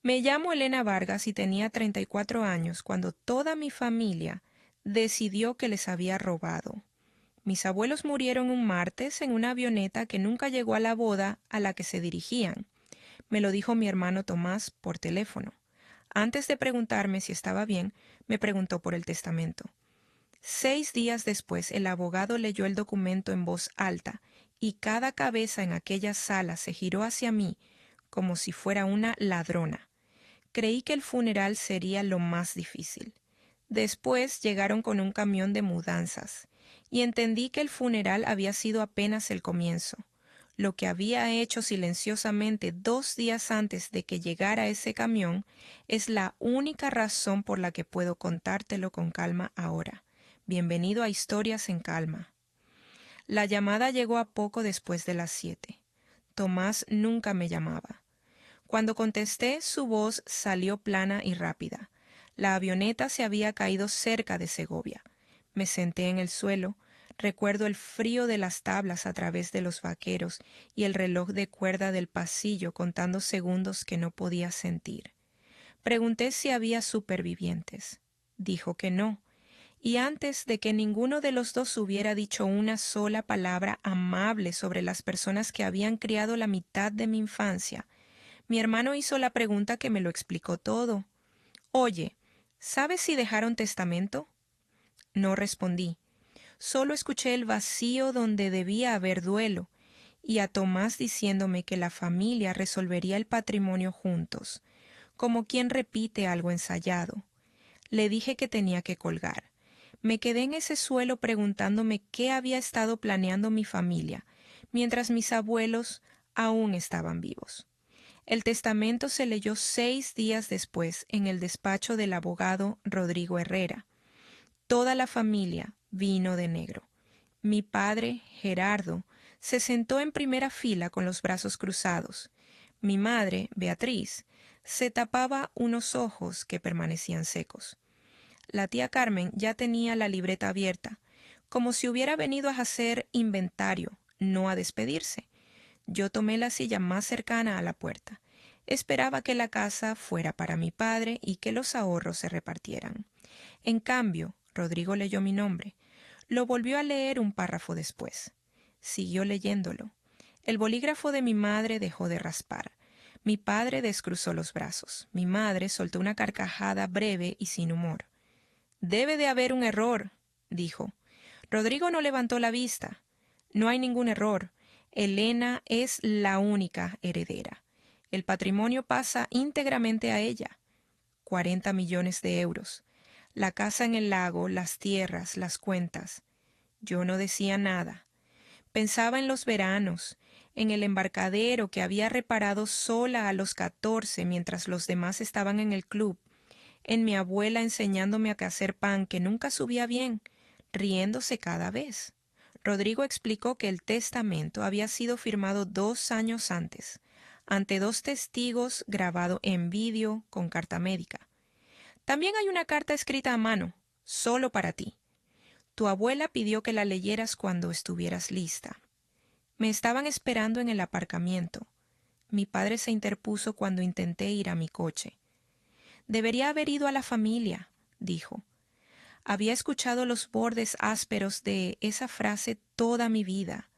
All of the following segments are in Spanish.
Me llamo Elena Vargas y tenía 34 años cuando toda mi familia decidió que les había robado. Mis abuelos murieron un martes en una avioneta que nunca llegó a la boda a la que se dirigían. Me lo dijo mi hermano Tomás por teléfono. Antes de preguntarme si estaba bien, me preguntó por el testamento. 6 días después, el abogado leyó el documento en voz alta y cada cabeza en aquella sala se giró hacia mí como si fuera una ladrona. Creí que el funeral sería lo más difícil. Después llegaron con un camión de mudanzas y entendí que el funeral había sido apenas el comienzo. Lo que había hecho silenciosamente 2 días antes de que llegara ese camión es la única razón por la que puedo contártelo con calma ahora. Bienvenido a Historias en Calma. La llamada llegó a poco después de las 7. Tomás nunca me llamaba. Cuando contesté, su voz salió plana y rápida. La avioneta se había caído cerca de Segovia. Me senté en el suelo. Recuerdo el frío de las tablas a través de los vaqueros y el reloj de cuerda del pasillo contando segundos que no podía sentir. Pregunté si había supervivientes. Dijo que no. Y antes de que ninguno de los dos hubiera dicho una sola palabra amable sobre las personas que habían criado la mitad de mi infancia, mi hermano hizo la pregunta que me lo explicó todo. Oye, ¿sabes si dejaron testamento? No respondí. Solo escuché el vacío donde debía haber duelo y a Tomás diciéndome que la familia resolvería el patrimonio juntos, como quien repite algo ensayado. Le dije que tenía que colgar. Me quedé en ese suelo preguntándome qué había estado planeando mi familia, mientras mis abuelos aún estaban vivos. El testamento se leyó 6 días después en el despacho del abogado Rodrigo Herrera. Toda la familia vino de negro. Mi padre, Gerardo, se sentó en primera fila con los brazos cruzados. Mi madre, Beatriz, se tapaba unos ojos que permanecían secos. La tía Carmen ya tenía la libreta abierta, como si hubiera venido a hacer inventario, no a despedirse. Yo tomé la silla más cercana a la puerta. Esperaba que la casa fuera para mi padre y que los ahorros se repartieran. En cambio, Rodrigo leyó mi nombre. Lo volvió a leer un párrafo después. Siguió leyéndolo. El bolígrafo de mi madre dejó de raspar. Mi padre descruzó los brazos. Mi madre soltó una carcajada breve y sin humor. Debe de haber un error, dijo. Rodrigo no levantó la vista. No hay ningún error. Elena es la única heredera. El patrimonio pasa íntegramente a ella. 40 millones de euros. La casa en el lago, las tierras, las cuentas. Yo no decía nada. Pensaba en los veranos, en el embarcadero que había reparado sola a los 14 mientras los demás estaban en el club, en mi abuela enseñándome a hacer pan que nunca subía bien, riéndose cada vez. Rodrigo explicó que el testamento había sido firmado 2 años antes, ante 2 testigos grabado en vídeo con carta médica. También hay una carta escrita a mano, solo para ti. Tu abuela pidió que la leyeras cuando estuvieras lista. Me estaban esperando en el aparcamiento. Mi padre se interpuso cuando intenté ir a mi coche. Debería haber ido a la familia, dijo. Había escuchado los bordes ásperos de esa frase toda mi vida,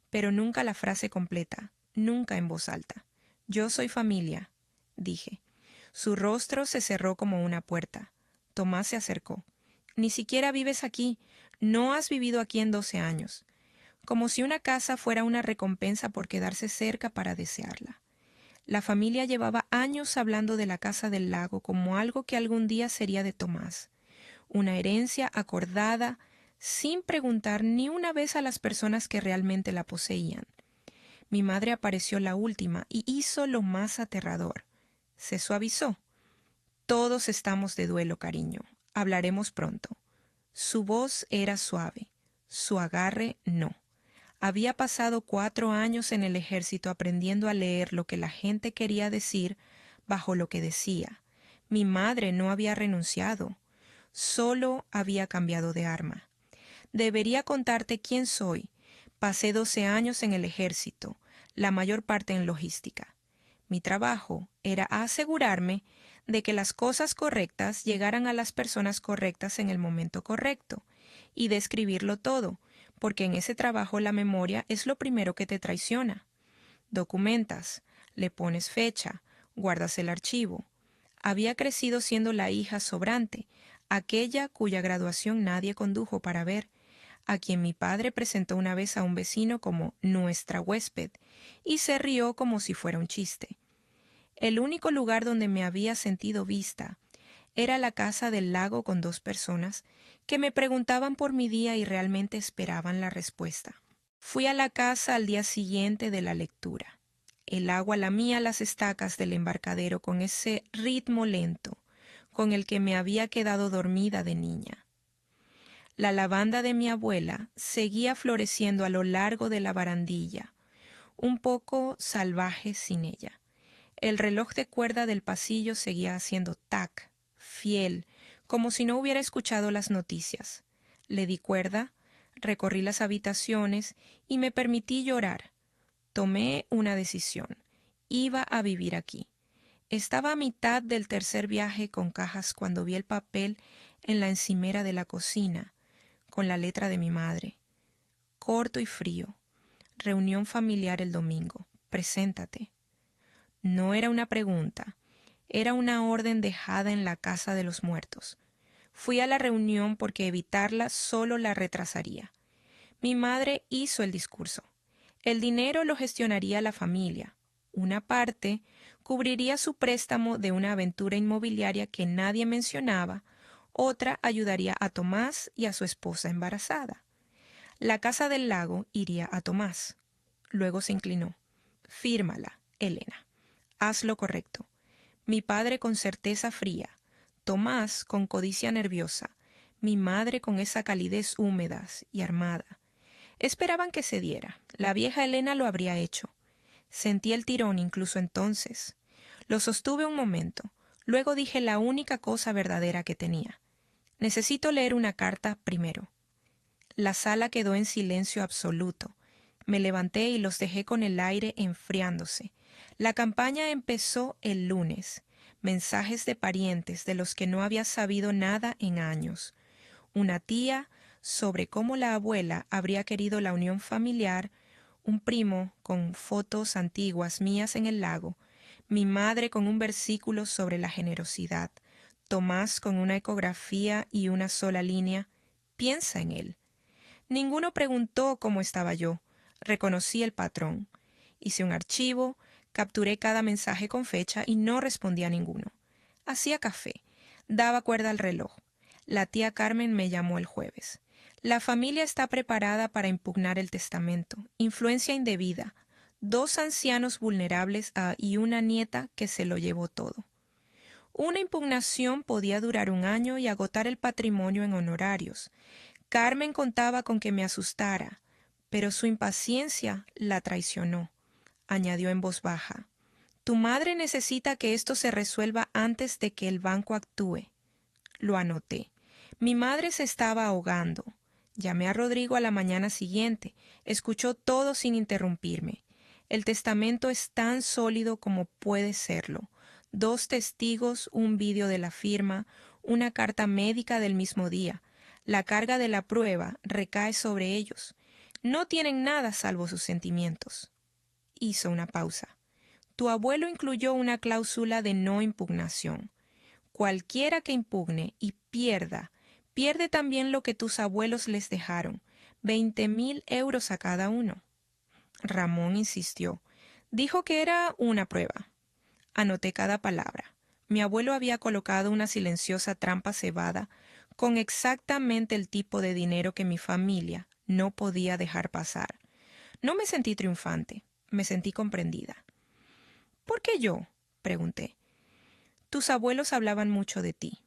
pero nunca la frase completa, nunca en voz alta. Yo soy familia, dije. Su rostro se cerró como una puerta. Tomás se acercó. Ni siquiera vives aquí. No has vivido aquí en 12 años. Como si una casa fuera una recompensa por quedarse cerca para desearla. La familia llevaba años hablando de la casa del lago como algo que algún día sería de Tomás. Una herencia acordada sin preguntar ni una vez a las personas que realmente la poseían. Mi madre apareció la última y hizo lo más aterrador. Se suavizó. Todos estamos de duelo, cariño. Hablaremos pronto. Su voz era suave, su agarre no. Había pasado 4 años en el ejército aprendiendo a leer lo que la gente quería decir bajo lo que decía. Mi madre no había renunciado, solo había cambiado de arma. Debería contarte quién soy. Pasé 12 años en el ejército, la mayor parte en logística. Mi trabajo era asegurarme de que las cosas correctas llegaran a las personas correctas en el momento correcto y describirlo todo, porque en ese trabajo la memoria es lo primero que te traiciona. Documentas, le pones fecha, guardas el archivo. Había crecido siendo la hija sobrante, aquella cuya graduación nadie condujo para ver, a quien mi padre presentó una vez a un vecino como nuestra huésped, y se rió como si fuera un chiste. El único lugar donde me había sentido vista era la casa del lago con dos personas que me preguntaban por mi día y realmente esperaban la respuesta. Fui a la casa al día siguiente de la lectura. El agua lamía las estacas del embarcadero con ese ritmo lento con el que me había quedado dormida de niña. La lavanda de mi abuela seguía floreciendo a lo largo de la barandilla, un poco salvaje sin ella. El reloj de cuerda del pasillo seguía haciendo tac, fiel, como si no hubiera escuchado las noticias. Le di cuerda, recorrí las habitaciones y me permití llorar. Tomé una decisión. Iba a vivir aquí. Estaba a mitad del tercer viaje con cajas cuando vi el papel en la encimera de la cocina, con la letra de mi madre. Corto y frío. Reunión familiar el domingo. Preséntate. No era una pregunta, era una orden dejada en la casa de los muertos. Fui a la reunión porque evitarla solo la retrasaría. Mi madre hizo el discurso. El dinero lo gestionaría la familia. Una parte cubriría su préstamo de una aventura inmobiliaria que nadie mencionaba, otra ayudaría a Tomás y a su esposa embarazada. La casa del lago iría a Tomás. Luego se inclinó. Fírmala, Elena. Haz lo correcto. Mi padre con certeza fría, Tomás con codicia nerviosa, mi madre con esa calidez húmeda y armada. Esperaban que se diera. La vieja Elena lo habría hecho. Sentí el tirón incluso entonces. Lo sostuve un momento. Luego dije la única cosa verdadera que tenía. Necesito leer una carta primero. La sala quedó en silencio absoluto. Me levanté y los dejé con el aire enfriándose. La campaña empezó el lunes. Mensajes de parientes de los que no había sabido nada en años. Una tía sobre cómo la abuela habría querido la unión familiar, un primo con fotos antiguas mías en el lago, mi madre con un versículo sobre la generosidad, Tomás con una ecografía y una sola línea. Piensa en él. Ninguno preguntó cómo estaba yo. Reconocí el patrón. Hice un archivo, capturé cada mensaje con fecha y no respondí a ninguno. Hacía café. Daba cuerda al reloj. La tía Carmen me llamó el jueves. La familia está preparada para impugnar el testamento. Influencia indebida. 2 ancianos vulnerables y una nieta que se lo llevó todo. Una impugnación podía durar 1 año y agotar el patrimonio en honorarios. Carmen contaba con que me asustara, pero su impaciencia la traicionó. Añadió en voz baja. Tu madre necesita que esto se resuelva antes de que el banco actúe. Lo anoté. Mi madre se estaba ahogando. Llamé a Rodrigo a la mañana siguiente. Escuchó todo sin interrumpirme. El testamento es tan sólido como puede serlo. 2 testigos, un vídeo de la firma, una carta médica del mismo día. La carga de la prueba recae sobre ellos. No tienen nada salvo sus sentimientos. Hizo una pausa. Tu abuelo incluyó una cláusula de no impugnación. Cualquiera que impugne y pierda, pierde también lo que tus abuelos les dejaron, 20.000 euros a cada uno. Ramón insistió. Dijo que era una prueba. Anoté cada palabra. Mi abuelo había colocado una silenciosa trampa cebada con exactamente el tipo de dinero que mi familia no podía dejar pasar. No me sentí triunfante, me sentí comprendida. ¿Por qué yo? Pregunté. Tus abuelos hablaban mucho de ti.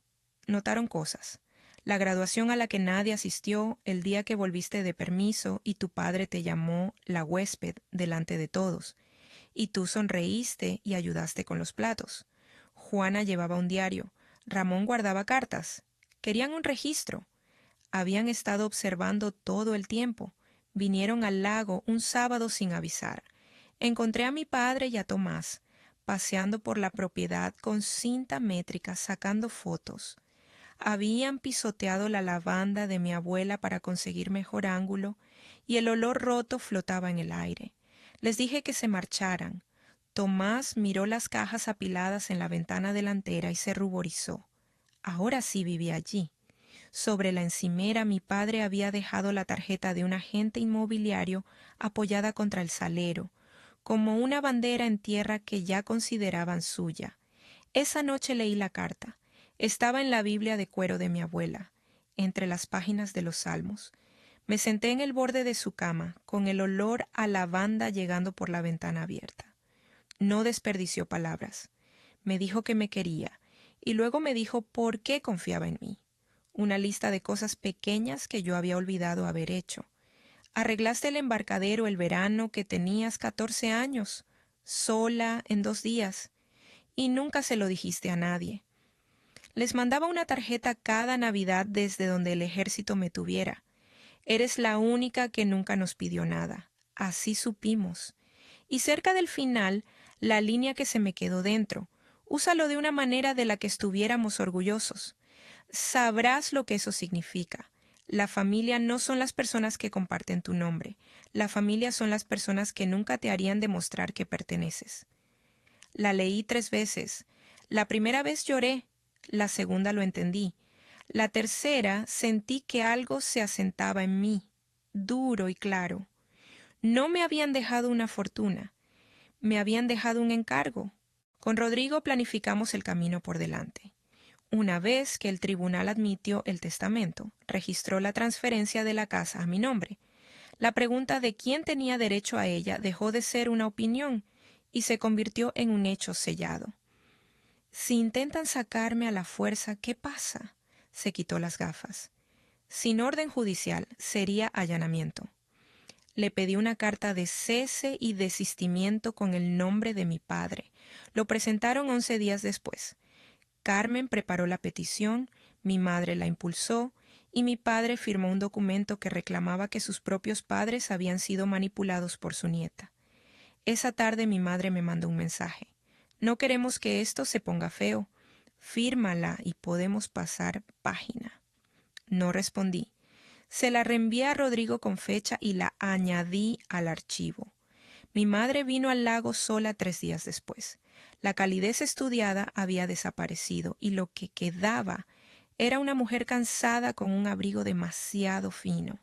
Notaron cosas. La graduación a la que nadie asistió, el día que volviste de permiso y tu padre te llamó la huésped delante de todos. Y tú sonreíste y ayudaste con los platos. Juana llevaba un diario. Ramón guardaba cartas. Querían un registro. Habían estado observando todo el tiempo. Vinieron al lago un sábado sin avisar. Encontré a mi padre y a Tomás. paseando por la propiedad con cinta métrica, sacando fotos. Habían pisoteado la lavanda de mi abuela para conseguir mejor ángulo y el olor roto flotaba en el aire. Les dije que se marcharan. Tomás miró las cajas apiladas en la ventana delantera y se ruborizó. Ahora sí vivía allí. Sobre la encimera mi padre había dejado la tarjeta de un agente inmobiliario apoyada contra el salero, como una bandera en tierra que ya consideraban suya. Esa noche leí la carta. Estaba en la Biblia de cuero de mi abuela, entre las páginas de los Salmos. Me senté en el borde de su cama, con el olor a lavanda llegando por la ventana abierta. No desperdició palabras. Me dijo que me quería, y luego me dijo por qué confiaba en mí. Una lista de cosas pequeñas que yo había olvidado haber hecho. Arreglaste el embarcadero el verano que tenías 14 años, sola, en 2 días, y nunca se lo dijiste a nadie. Les mandaba una tarjeta cada Navidad desde donde el ejército me tuviera. Eres la única que nunca nos pidió nada. Así supimos. Y cerca del final, la línea que se me quedó dentro. Úsalo de una manera de la que estuviéramos orgullosos. Sabrás lo que eso significa. La familia no son las personas que comparten tu nombre. La familia son las personas que nunca te harían demostrar que perteneces. La leí 3 veces. La primera vez lloré, la segunda lo entendí. La tercera sentí que algo se asentaba en mí, duro y claro. No me habían dejado una fortuna, me habían dejado un encargo. Con Rodrigo planificamos el camino por delante. Una vez que el tribunal admitió el testamento, registró la transferencia de la casa a mi nombre. La pregunta de quién tenía derecho a ella dejó de ser una opinión y se convirtió en un hecho sellado. Si intentan sacarme a la fuerza, ¿qué pasa? Se quitó las gafas. Sin orden judicial, sería allanamiento. Le pedí una carta de cese y desistimiento con el nombre de mi padre. Lo presentaron 11 días después. Carmen preparó la petición, mi madre la impulsó y mi padre firmó un documento que reclamaba que sus propios padres habían sido manipulados por su nieta. Esa tarde mi madre me mandó un mensaje. No queremos que esto se ponga feo. Fírmala y podemos pasar página. No respondí. Se la reenvié a Rodrigo con fecha y la añadí al archivo. Mi madre vino al lago sola 3 días después. La calidez estudiada había desaparecido y lo que quedaba era una mujer cansada con un abrigo demasiado fino.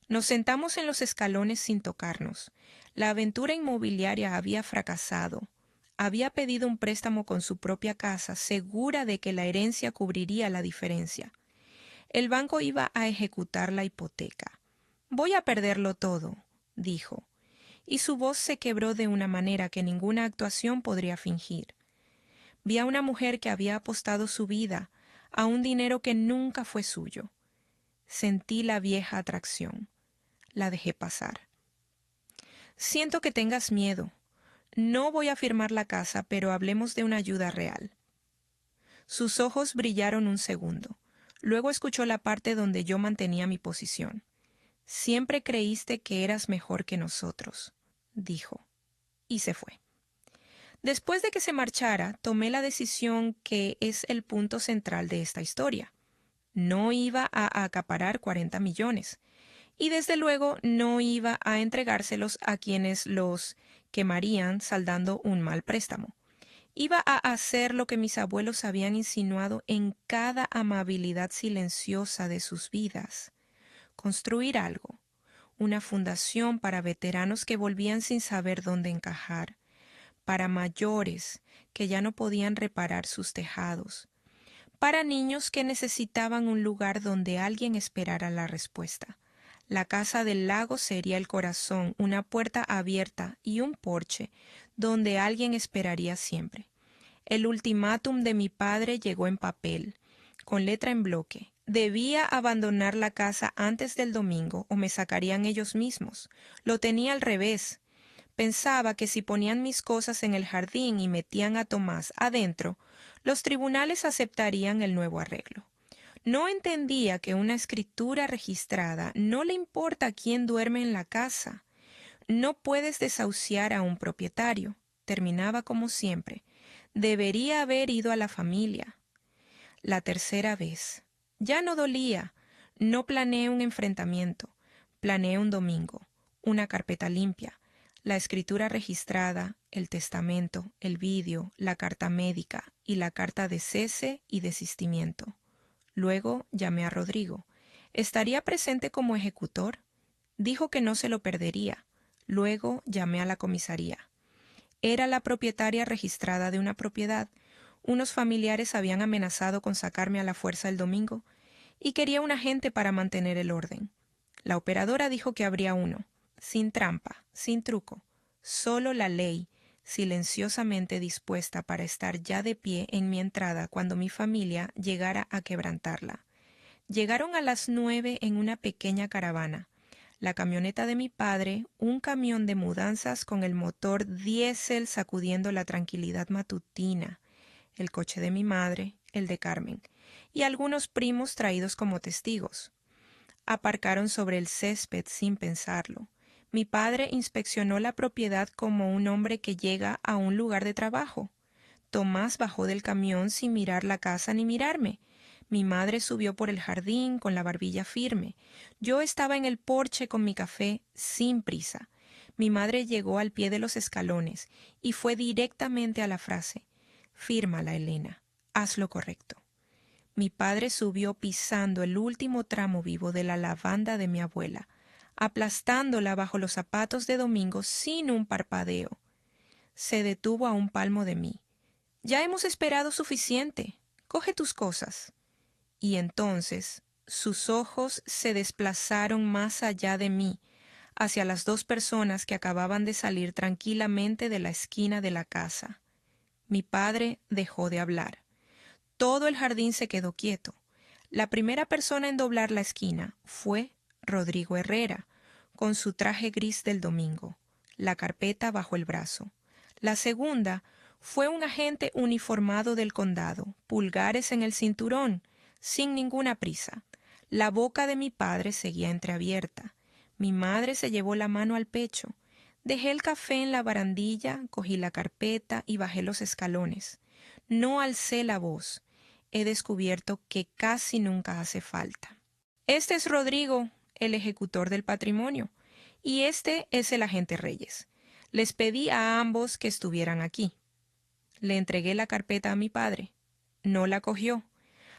Nos sentamos en los escalones sin tocarnos. La aventura inmobiliaria había fracasado. Había pedido un préstamo con su propia casa, segura de que la herencia cubriría la diferencia. El banco iba a ejecutar la hipoteca. Voy a perderlo todo, dijo, y su voz se quebró de una manera que ninguna actuación podría fingir. Vi a una mujer que había apostado su vida a un dinero que nunca fue suyo. Sentí la vieja atracción. La dejé pasar. Siento que tengas miedo. No voy a firmar la casa, pero hablemos de una ayuda real. Sus ojos brillaron un segundo. Luego escuchó la parte donde yo mantenía mi posición. Siempre creíste que eras mejor que nosotros, dijo, y se fue. Después de que se marchara, tomé la decisión que es el punto central de esta historia. No iba a acaparar 40 millones. Y desde luego no iba a entregárselos a quienes los quemarían saldando un mal préstamo. Iba a hacer lo que mis abuelos habían insinuado en cada amabilidad silenciosa de sus vidas. Construir algo, una fundación para veteranos que volvían sin saber dónde encajar, para mayores que ya no podían reparar sus tejados, para niños que necesitaban un lugar donde alguien esperara la respuesta. La casa del lago sería el corazón, una puerta abierta y un porche donde alguien esperaría siempre. El ultimátum de mi padre llegó en papel, con letra en bloque. Debía abandonar la casa antes del domingo o me sacarían ellos mismos. Lo tenía al revés. Pensaba que si ponían mis cosas en el jardín y metían a Tomás adentro, los tribunales aceptarían el nuevo arreglo. No entendía que una escritura registrada no le importa quién duerme en la casa. No puedes desahuciar a un propietario. Terminaba como siempre. Debería haber ido a la familia. La tercera vez. Ya no dolía. No planeé un enfrentamiento. Planeé un domingo, una carpeta limpia, la escritura registrada, el testamento, el vídeo, la carta médica y la carta de cese y desistimiento. Luego llamé a Rodrigo. ¿Estaría presente como ejecutor? Dijo que no se lo perdería. Luego llamé a la comisaría. Era la propietaria registrada de una propiedad. Unos familiares habían amenazado con sacarme a la fuerza el domingo y quería un agente para mantener el orden. La operadora dijo que habría uno, sin trampa, sin truco, solo la ley, silenciosamente dispuesta para estar ya de pie en mi entrada cuando mi familia llegara a quebrantarla. Llegaron a las 9 en una pequeña caravana. La camioneta de mi padre, un camión de mudanzas con el motor diésel sacudiendo la tranquilidad matutina, el coche de mi madre, el de Carmen, y algunos primos traídos como testigos. Aparcaron sobre el césped sin pensarlo. Mi padre inspeccionó la propiedad como un hombre que llega a un lugar de trabajo. Tomás bajó del camión sin mirar la casa ni mirarme. Mi madre subió por el jardín con la barbilla firme. Yo estaba en el porche con mi café sin prisa. Mi madre llegó al pie de los escalones y fue directamente a la frase: «Fírmala, Elena. Haz lo correcto». Mi padre subió pisando el último tramo vivo de la lavanda de mi abuela, aplastándola bajo los zapatos de Domingo sin un parpadeo. Se detuvo a un palmo de mí. «Ya hemos esperado suficiente. Coge tus cosas». Y entonces sus ojos se desplazaron más allá de mí, hacia las dos personas que acababan de salir tranquilamente de la esquina de la casa. Mi padre dejó de hablar. Todo el jardín se quedó quieto. La primera persona en doblar la esquina fue Rodrigo Herrera, con su traje gris del domingo, la carpeta bajo el brazo. La segunda fue un agente uniformado del condado, pulgares en el cinturón, sin ninguna prisa. La boca de mi padre seguía entreabierta. Mi madre se llevó la mano al pecho. Dejé el café en la barandilla, cogí la carpeta y bajé los escalones. No alcé la voz. He descubierto que casi nunca hace falta. Este es Rodrigo, el ejecutor del patrimonio, y este es el agente Reyes. Les pedí a ambos que estuvieran aquí. Le entregué la carpeta a mi padre. No la cogió.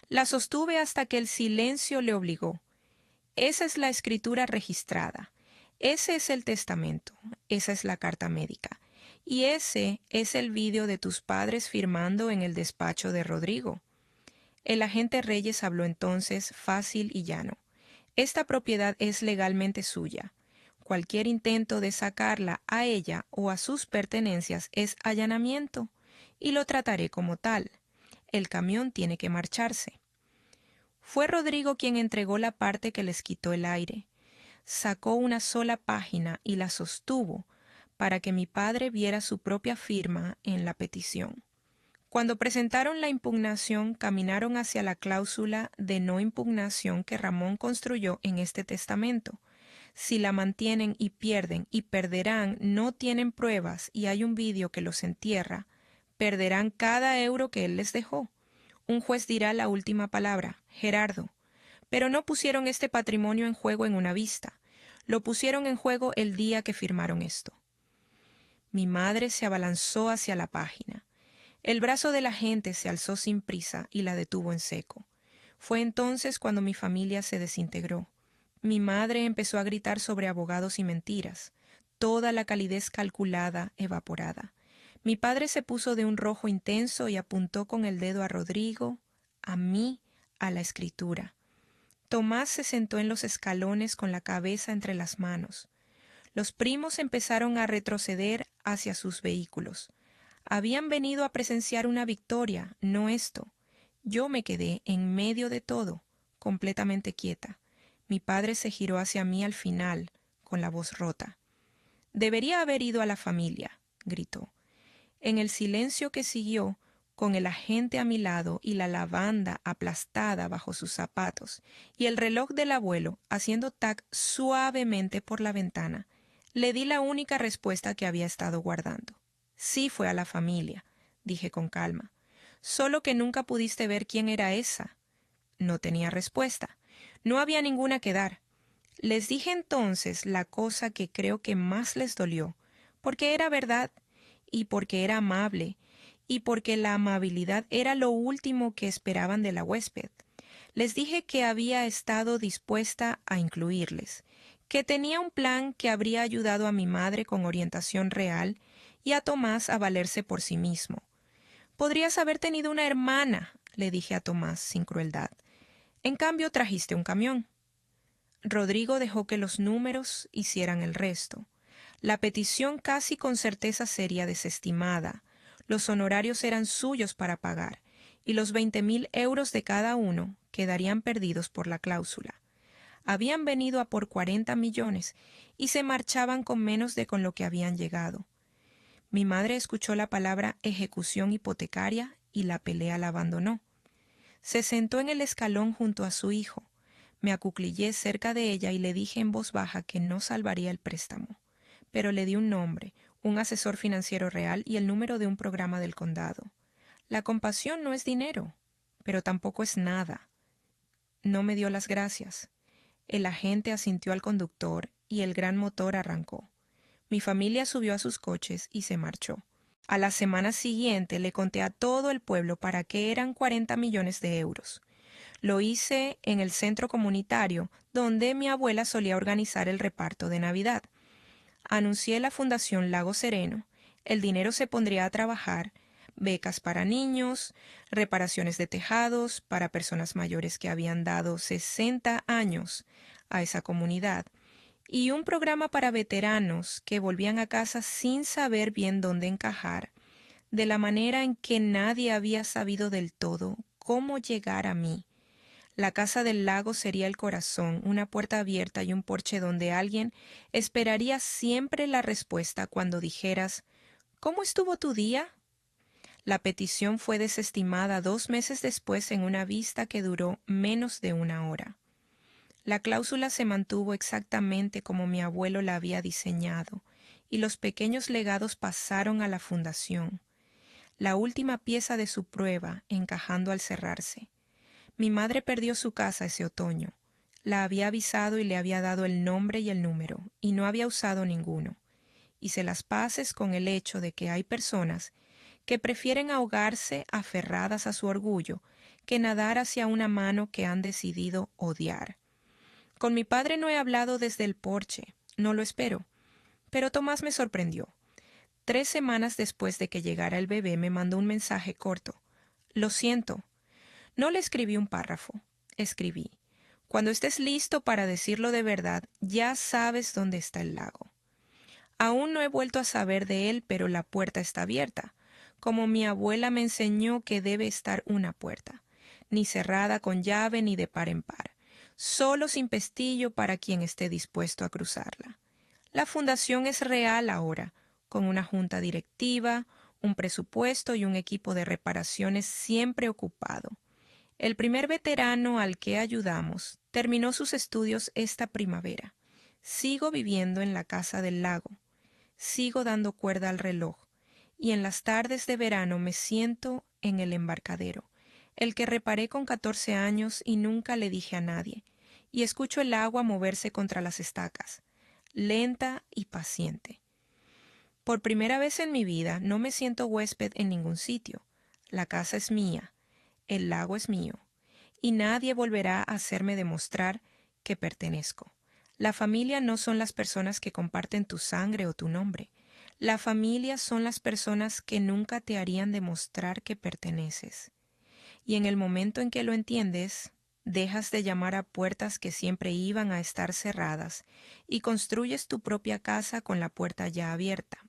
La sostuve hasta que el silencio le obligó. Esa es la escritura registrada. Ese es el testamento. Esa es la carta médica. Y ese es el vídeo de tus padres firmando en el despacho de Rodrigo. El agente Reyes habló entonces fácil y llano. Esta propiedad es legalmente suya. Cualquier intento de sacarla a ella o a sus pertenencias es allanamiento, y lo trataré como tal. El camión tiene que marcharse. Fue Rodrigo quien entregó la parte que les quitó el aire. Sacó una sola página y la sostuvo para que mi padre viera su propia firma en la petición. Cuando presentaron la impugnación, caminaron hacia la cláusula de no impugnación que Ramón construyó en este testamento. Si la mantienen y pierden y perderán, no tienen pruebas y hay un vídeo que los entierra, perderán cada euro que él les dejó. Un juez dirá la última palabra, Gerardo. Pero no pusieron este patrimonio en juego en una vista. Lo pusieron en juego el día que firmaron esto. Mi madre se abalanzó hacia la página. El brazo de la gente se alzó sin prisa y la detuvo en seco. Fue entonces cuando mi familia se desintegró. Mi madre empezó a gritar sobre abogados y mentiras, toda la calidez calculada, evaporada. Mi padre se puso de un rojo intenso y apuntó con el dedo a Rodrigo, a mí, a la escritura. Tomás se sentó en los escalones con la cabeza entre las manos. Los primos empezaron a retroceder hacia sus vehículos. Habían venido a presenciar una victoria, no esto. Yo me quedé en medio de todo, completamente quieta. Mi padre se giró hacia mí al final, con la voz rota. «Debería haber ido a la familia», gritó. En el silencio que siguió, con el agente a mi lado y la lavanda aplastada bajo sus zapatos, y el reloj del abuelo haciendo tac suavemente por la ventana, le di la única respuesta que había estado guardando. Sí fue a la familia, dije con calma. Solo que nunca pudiste ver quién era esa. No tenía respuesta. No había ninguna que dar. Les dije entonces la cosa que creo que más les dolió, porque era verdad, y porque era amable, y porque la amabilidad era lo último que esperaban de la huésped. Les dije que había estado dispuesta a incluirles, que tenía un plan que habría ayudado a mi madre con orientación real y a Tomás a valerse por sí mismo. Podrías haber tenido una hermana, le dije a Tomás sin crueldad. En cambio trajiste un camión. Rodrigo dejó que los números hicieran el resto. La petición casi con certeza sería desestimada. Los honorarios eran suyos para pagar, y los 20.000 euros de cada uno quedarían perdidos por la cláusula. Habían venido a por 40 millones y se marchaban con menos de con lo que habían llegado. Mi madre escuchó la palabra ejecución hipotecaria y la pelea la abandonó. Se sentó en el escalón junto a su hijo. Me acuclillé cerca de ella y le dije en voz baja que no salvaría el préstamo, pero le di un nombre, un asesor financiero real y el número de un programa del condado. La compasión no es dinero, pero tampoco es nada. No me dio las gracias. El agente asintió al conductor y el gran motor arrancó. Mi familia subió a sus coches y se marchó. A la semana siguiente le conté a todo el pueblo para qué eran 40 millones de euros. Lo hice en el centro comunitario, donde mi abuela solía organizar el reparto de Navidad. Anuncié la Fundación Lago Sereno. El dinero se pondría a trabajar, becas para niños, reparaciones de tejados para personas mayores que habían dado 60 años a esa comunidad, y un programa para veteranos que volvían a casa sin saber bien dónde encajar, de la manera en que nadie había sabido del todo cómo llegar a mí. La casa del lago sería el corazón, una puerta abierta y un porche donde alguien esperaría siempre la respuesta cuando dijeras ¿Cómo estuvo tu día? La petición fue desestimada 2 meses después en una vista que duró menos de una hora. La cláusula se mantuvo exactamente como mi abuelo la había diseñado, y los pequeños legados pasaron a la fundación, la última pieza de su prueba encajando al cerrarse. Mi madre perdió su casa ese otoño. La había avisado y le había dado el nombre y el número, y no había usado ninguno. Hice las paces con el hecho de que hay personas que prefieren ahogarse aferradas a su orgullo que nadar hacia una mano que han decidido odiar. Con mi padre no he hablado desde el porche, no lo espero, pero Tomás me sorprendió. 3 semanas después de que llegara el bebé me mandó un mensaje corto. Lo siento. No le escribí un párrafo. Escribí: Cuando estés listo para decirlo de verdad, ya sabes dónde está el lago. Aún no he vuelto a saber de él, pero la puerta está abierta, como mi abuela me enseñó que debe estar una puerta, ni cerrada con llave ni de par en par, solo sin pestillo para quien esté dispuesto a cruzarla. La fundación es real ahora, con una junta directiva, un presupuesto y un equipo de reparaciones siempre ocupado. El primer veterano al que ayudamos terminó sus estudios esta primavera. Sigo viviendo en la casa del lago. Sigo dando cuerda al reloj. Y en las tardes de verano me siento en el embarcadero, el que reparé con 14 años y nunca le dije a nadie, y escucho el agua moverse contra las estacas, lenta y paciente. Por primera vez en mi vida no me siento huésped en ningún sitio. La casa es mía, el lago es mío, y nadie volverá a hacerme demostrar que pertenezco. La familia no son las personas que comparten tu sangre o tu nombre. La familia son las personas que nunca te harían demostrar que perteneces. Y en el momento en que lo entiendes, dejas de llamar a puertas que siempre iban a estar cerradas y construyes tu propia casa con la puerta ya abierta.